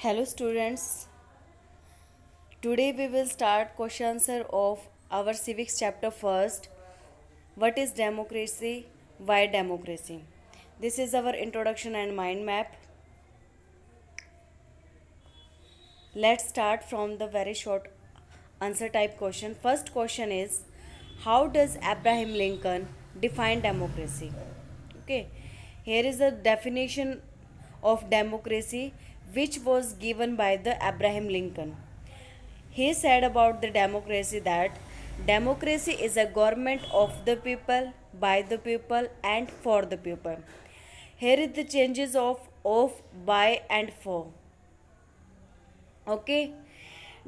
Hello students, today we will start question answer of our civics chapter first. What is democracy? Why democracy? This is our introduction and mind map. Let's start from the very short answer type question. First question is, how does Abraham Lincoln define democracy? Okay, here is the definition of democracy which was given by the Abraham Lincoln. He said about the democracy that democracy is a government of the people, by the people, and for the people. Here is the changes of, by, and for. Okay,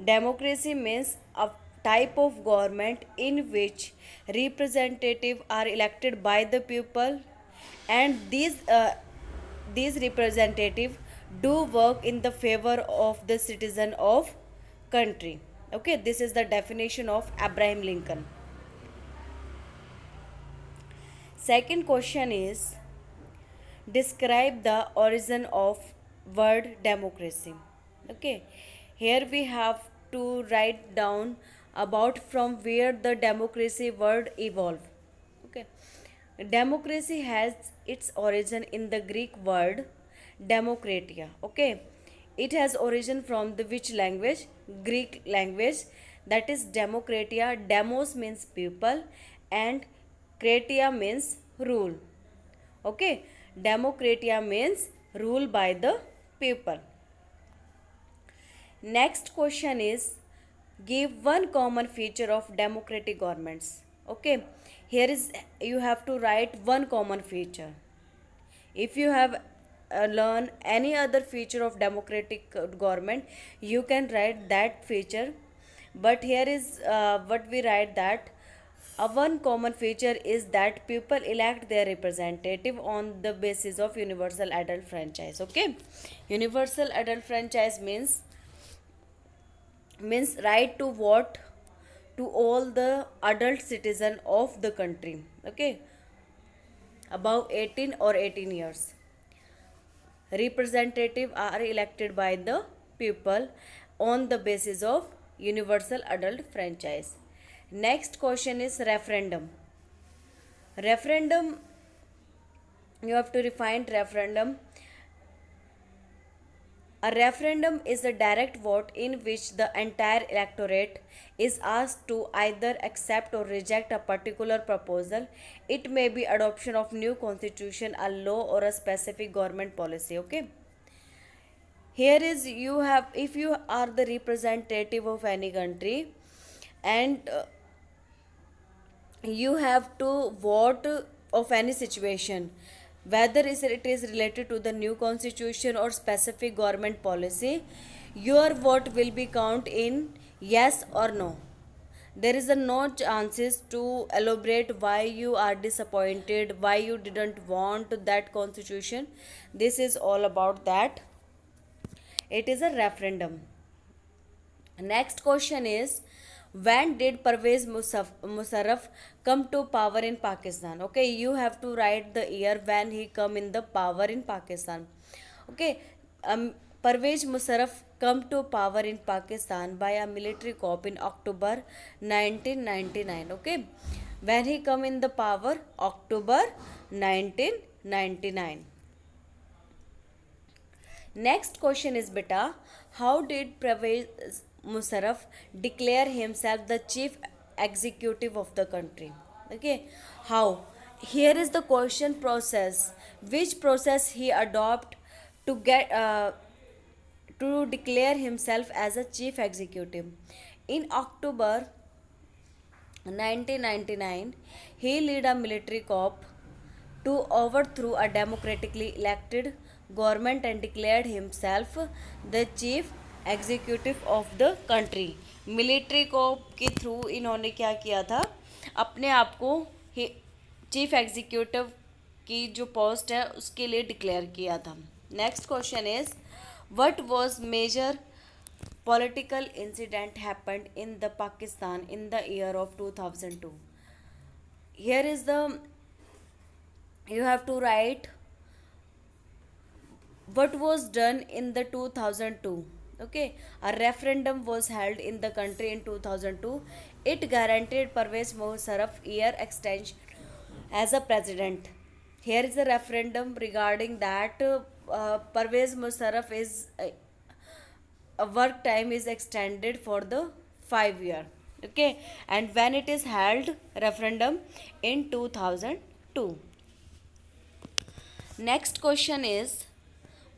democracy means a type of government in which representatives are elected by the people, and these representatives do work in the favor of the citizen of country. Okay, this is the definition of Abraham Lincoln. Second question is, describe the origin of word democracy. Okay, here we have to write down about from where the democracy word evolved. Okay, democracy has its origin in the Greek word demokratia. Okay, it has origin from the which language? Greek language, that is demokratia. Demos means people and kratia means rule. Okay, democratia means rule by the people. Next question is, give one common feature of democratic governments. Okay, here is you have to write one common feature. If you have learn any other feature of democratic government, you can write that feature. But here is what we write that one common feature is that people elect their representative on the basis of universal adult franchise. Okay, universal adult franchise means right to vote to all the adult citizen of the country. Okay, above 18 or 18 years. Representatives are elected by the people on the basis of universal adult franchise. Next question is referendum. Referendum, you have to define referendum. A referendum is a direct vote in which the entire electorate is asked to either accept or reject a particular proposal. It may be adoption of new constitution, a law, or a specific government policy. Okay. Here is you have, if you are the representative of any country and you have to vote of any situation, whether it is related to the new constitution or specific government policy, your vote will be count in yes or no. There is a no chances to elaborate why you are disappointed, why you didn't want that constitution. This is all about that. It is a referendum. Next question is, when did Pervez Musharraf come to power in Pakistan? Okay, you have to write the year when he come in the power in Pakistan. Okay, Pervez Musharraf come to power in Pakistan by a military coup in October 1999. Okay, when he come in the power, October 1999. Next question is, beta, how did Pervez Musharraf declare himself the chief executive of the country? Okay, how? Here is the question process. Which process he adopt to get to declare himself as a chief executive? In October 1999, he led a military coup to overthrow a democratically elected government and declared himself the chief executive of the country. Military को के through इन्होंने क्या किया था, अपने आप को chief executive की जो पोस्ट है उसके लिए डिक्लेयर किया था. Next question is, what was major political incident happened in the Pakistan in the year of 2002. Here is the, you have to write what was done in the 2002. Okay, a referendum was held in the country in 2002. It guaranteed Pervez Musharraf year extension as a president. Here is a referendum regarding that Pervez Musharraf is work time is extended for the 5 year. Okay, and when it is held referendum in 2002. Next question is,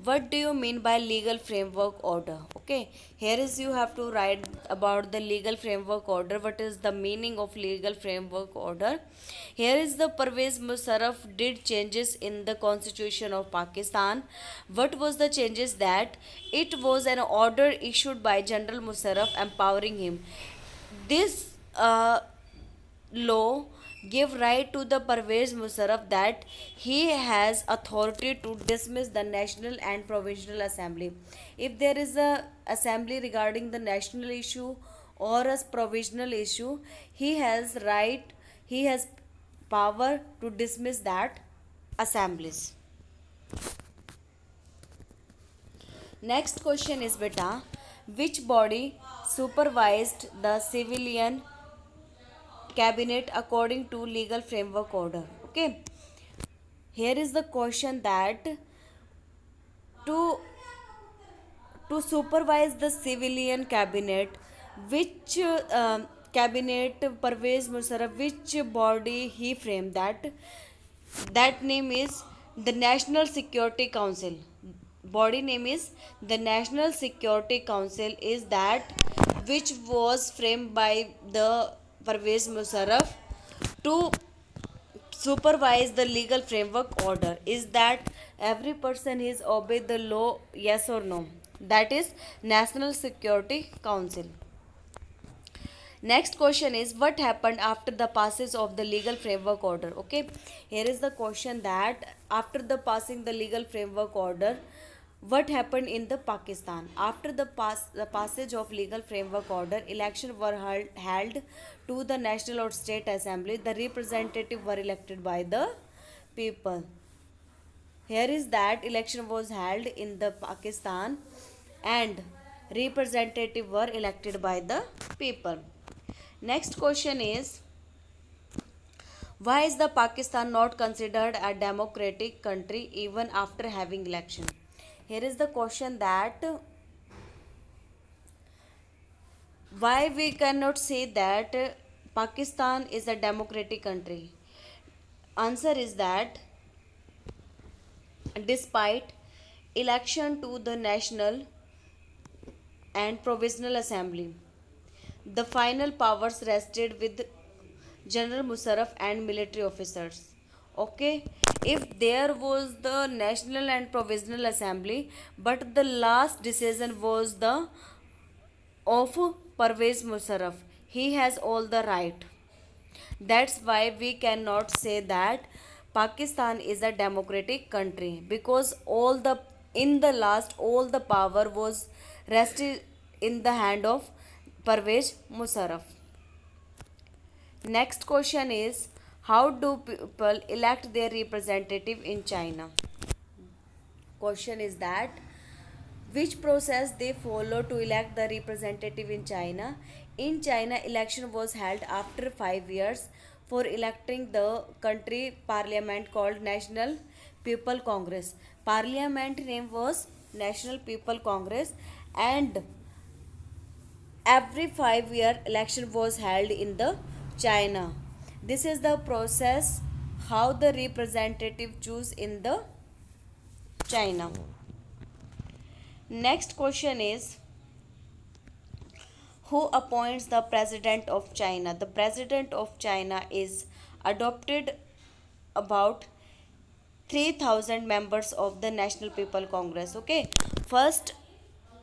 what do you mean by legal framework order? Okay, here is you have to write about the legal framework order. What is the meaning of legal framework order? Here is the Pervez Musharraf did changes in the constitution of Pakistan. What was the changes? That it was an order issued by General Musharraf empowering him. This law give right to the Pervez Musharraf that he has authority to dismiss the national and provincial assembly. If there is a assembly regarding the national issue or a provisional issue, he has right, he has power to dismiss that assemblies. Next question is beta, which body supervised the civilian cabinet according to legal framework order? Okay, here is the question that to to supervise the civilian cabinet, which cabinet Pervez Musharraf, which body he framed that? That name is the National Security Council. Body name is the National Security Council, is that which was framed by the Pervez Musharraf to supervise the legal framework order. Is that every person is obey the law, yes or no? That is National Security Council. Next question is, what happened after the passage of the legal framework order? Okay, here is the question that after the passing the legal framework order, what happened in the Pakistan? After the passage of legal framework order, elections were held to the national or state assembly. The representative were elected by the people. Here is that election was held in the Pakistan and representative were elected by the people. Next question is, why is the Pakistan not considered a democratic country even after having election? Here is the question that why we cannot say that Pakistan is a democratic country. Answer is that despite election to the national and provisional assembly, the final powers rested with General Musharraf and military officers. Okay, if there was the national and provisional assembly, but the last decision was the of Pervez Musharraf. He has all the right. That's why we cannot say that Pakistan is a democratic country, because all the in the last all the power was rested in the hand of Pervez Musharraf. Next question is, how do people elect their representative in China? Question is that which process they follow to elect the representative in China. In China, election was held after 5 years for electing the country parliament called National People Congress. Parliament name was National People Congress, and every 5 year election was held in the China. This is the process how the representative choose in the China. Next question is, who appoints the president of China? The president of China is adopted about 3000 members of the National People Congress. Okay, first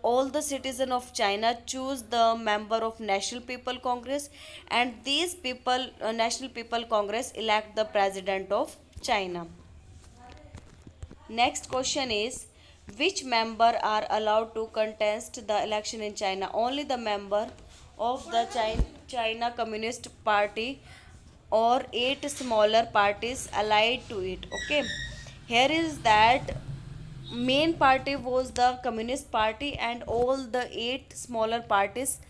all the citizen of China choose the member of National People Congress, and these people National People Congress elect the president of China. Next question is, which member are allowed to contest the election in China? Only the member of the China Communist Party or 8 smaller parties allied to it. Okay, here is that Main party was the Communist Party, and all the eight smaller parties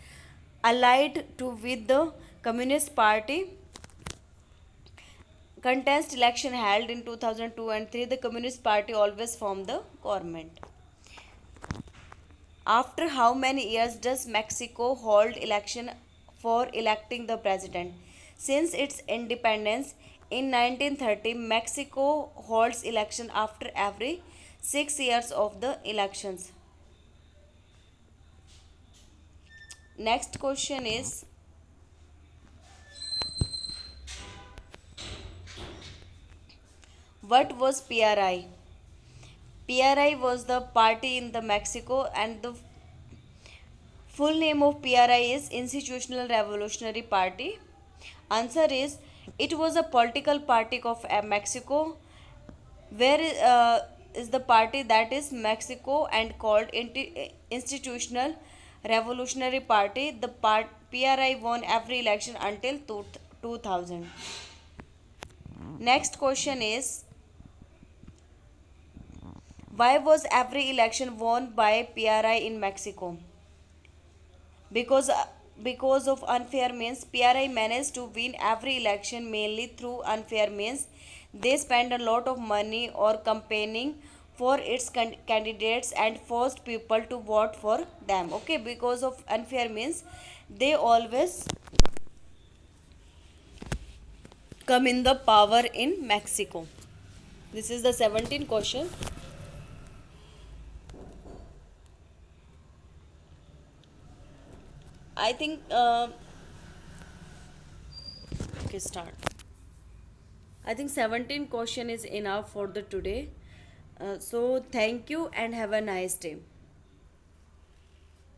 allied to with the Communist Party. Contest election held in 2002 and 3, the Communist Party always formed the government. After how many years does Mexico hold election for electing the president? Since its independence in 1930, Mexico holds election after every 6 years of the elections. Next question is, what was PRI? PRI was the party in the Mexico, and the full name of PRI is Institutional Revolutionary Party. Answer is, it was a political party of Mexico, where is the party that is Mexico and called Institutional Revolutionary Party. The PRI won every election until 2000. Next question is, why was every election won by PRI in Mexico? Because because of unfair means. PRI managed to win every election mainly through unfair means. They spent a lot of money or campaigning for its candidates and forced people to vote for them. Okay, because of unfair means, they always come in the power in Mexico. This is the 17th question. I think okay, start. I think 17 question is enough for the today. So thank you and have a nice day.